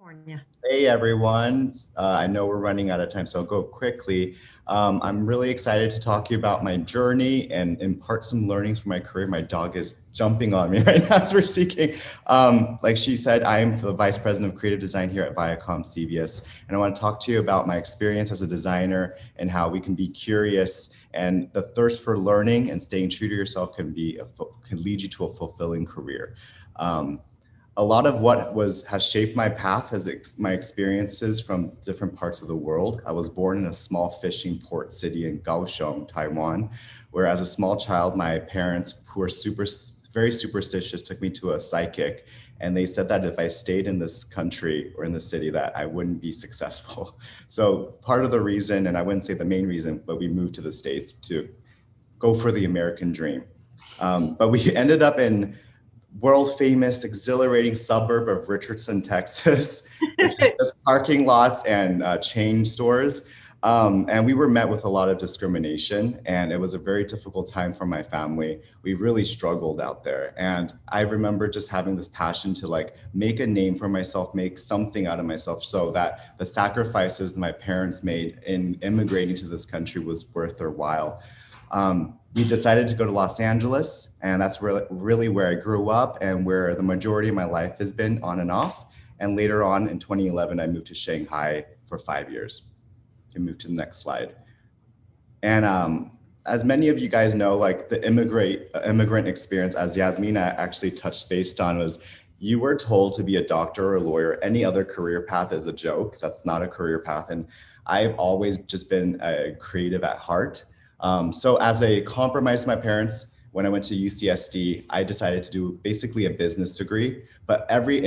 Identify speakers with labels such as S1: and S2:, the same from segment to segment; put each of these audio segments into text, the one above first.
S1: California.
S2: Hey everyone. I know we're running out of time, so I'll go quickly. I'm really excited to talk to you about my journey and impart some learnings from my career. My dog is jumping on me right now as we're speaking. Like she said, I am the Vice President of Creative Design here at ViacomCBS, and I want to talk to you about my experience as a designer and how we can be curious and the thirst for learning and staying true to yourself can lead you to a fulfilling career. Um, a lot of what has shaped my path has my experiences from different parts of the world. I was born in a small fishing port city in Kaohsiung, Taiwan, where as a small child, my parents, who were very superstitious, took me to a psychic, and they said that if I stayed in this country or in the city, that I wouldn't be successful. So part of the reason, and I wouldn't say the main reason, but we moved to the States to go for the American dream. But we ended up in world famous, exhilarating suburb of Richardson, Texas, which is just parking lots and chain stores. And we were met with a lot of discrimination, and it was a very difficult time for my family. We really struggled out there. And I remember just having this passion to like make a name for myself, make something out of myself, so that the sacrifices that my parents made in immigrating to this country was worth their while. We decided to go to Los Angeles, and that's really where I grew up and where the majority of my life has been on and off. And later on in 2011, I moved to Shanghai for 5 years. You move to the next slide. And as many of you guys know, like the immigrant experience, as Yasmina actually touched based on, was you were told to be a doctor or a lawyer. Any other career path is a joke. That's not a career path. And I've always just been a creative at heart. So as a compromise to my parents, when I went to UCSD, I decided to do basically a business degree. But every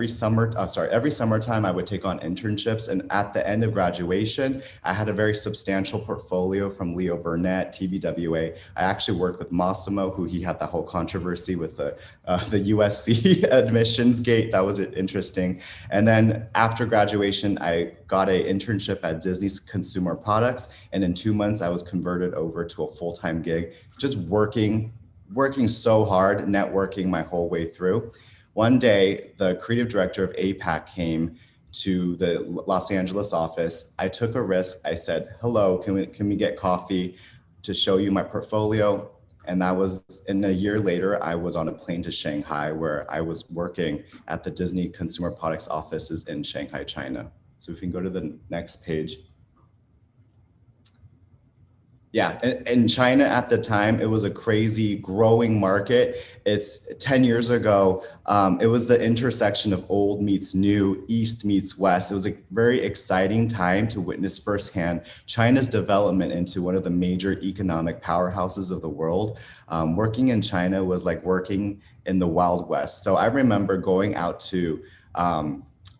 S2: summertime, I would take on internships. And at the end of graduation, I had a very substantial portfolio from Leo Burnett, TBWA. I actually worked with Massimo, who he had that whole controversy with the USC admissions gate. That was interesting. And then after graduation, I got an internship at Disney's Consumer Products. And in 2 months, I was converted over to a full-time gig, just working so hard, networking my whole way through. One day, the creative director of APAC came to the Los Angeles office. I took a risk. I said, hello, can we get coffee to show you my portfolio? And that was, and a year later, I was on a plane to Shanghai, where I was working at the Disney Consumer Products offices in Shanghai, China. So if you can go to the next page. Yeah, in China at the time, it was a crazy growing market. It's 10 years ago. It was the intersection of old meets new, East meets West. It was a very exciting time to witness firsthand China's development into one of the major economic powerhouses of the world. Working in China was like working in the Wild West. So I remember going out to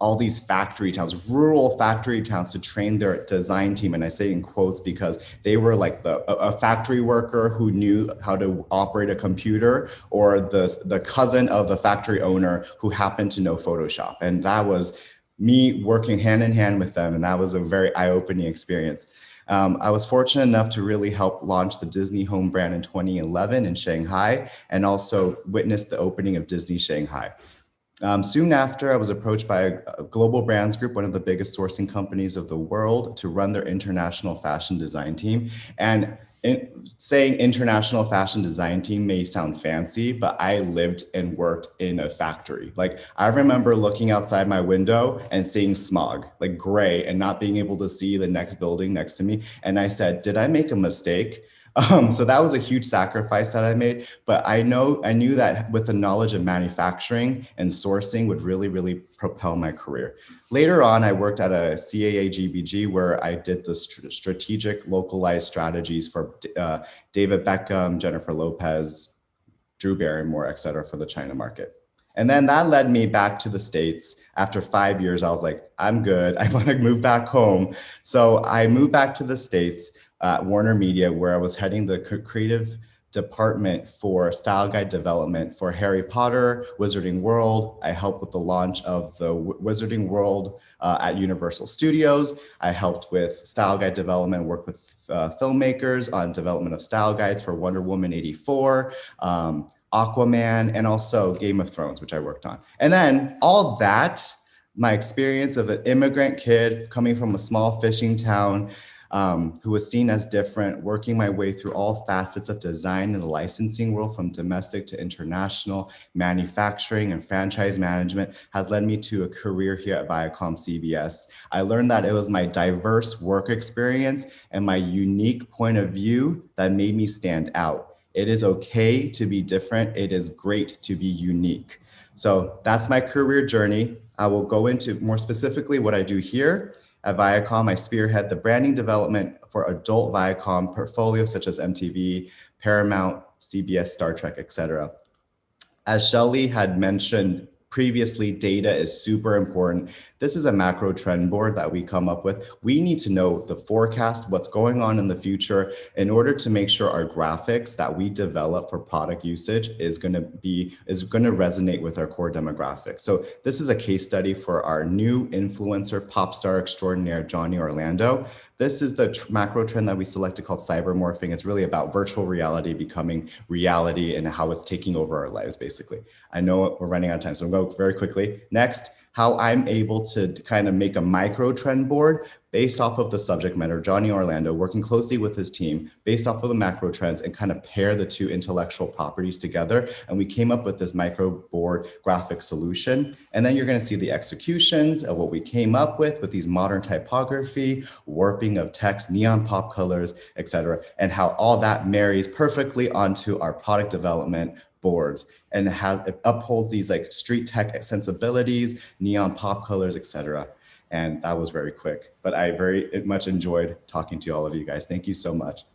S2: all these factory towns, rural factory towns, to train their design team. And I say in quotes because they were like a factory worker who knew how to operate a computer, or the cousin of the factory owner who happened to know Photoshop. And that was me working hand in hand with them. And that was a very eye-opening experience. I was fortunate enough to really help launch the Disney home brand in 2011 in Shanghai, and also witness the opening of Disney Shanghai. Soon after, I was approached by a global brands group, one of the biggest sourcing companies of the world, to run their international fashion design team. And saying international fashion design team may sound fancy, but I lived and worked in a factory. Like, I remember looking outside my window and seeing smog, like gray, and not being able to see the next building next to me. And I said, did I make a mistake? So that was a huge sacrifice that I made, but I knew that with the knowledge of manufacturing and sourcing would really, really propel my career. Later on, I worked at a CAA GBG, where I did the strategic localized strategies for David Beckham, Jennifer Lopez, Drew Barrymore, et cetera, for the China market. And then that led me back to the States. After 5 years, I was like, I'm good. I want to move back home. So I moved back to the States at Warner Media, where I was heading the creative department for style guide development for Harry Potter, Wizarding World. I helped with the launch of the Wizarding World at Universal Studios. I helped with style guide development, worked with filmmakers on development of style guides for Wonder Woman 84, Aquaman, and also Game of Thrones, which I worked on. And then all that my experience of an immigrant kid coming from a small fishing town, who was seen as different, working my way through all facets of design in the licensing world, from domestic to international, manufacturing and franchise management, has led me to a career here at ViacomCBS. I learned that it was my diverse work experience and my unique point of view that made me stand out. It is okay to be different. It is great to be unique. So that's my career journey. I will go into more specifically what I do here. At Viacom, I spearhead the branding development for adult Viacom portfolios such as MTV, Paramount, CBS, Star Trek, etc. As Shelly had mentioned previously, data is super important. This is a macro trend board that we come up with. We need to know the forecast, what's going on in the future, in order to make sure our graphics that we develop for product usage is going to resonate with our core demographics. So this is a case study for our new influencer, pop star extraordinaire, Johnny Orlando. This is the macro trend that we selected called cybermorphing. It's really about virtual reality becoming reality and how it's taking over our lives, basically. I know we're running out of time, so I'm going to go very quickly. Next, how I'm able to kind of make a micro trend board based off of the subject matter, Johnny Orlando, working closely with his team based off of the macro trends and kind of pair the two intellectual properties together. And we came up with this micro board graphic solution. And then you're going to see the executions of what we came up with these modern typography, warping of text, neon pop colors, etc., and how all that marries perfectly onto our product development boards, and it upholds these like street tech sensibilities, neon pop colors, etc. And that was very quick, but I very much enjoyed talking to all of you guys. Thank you so much.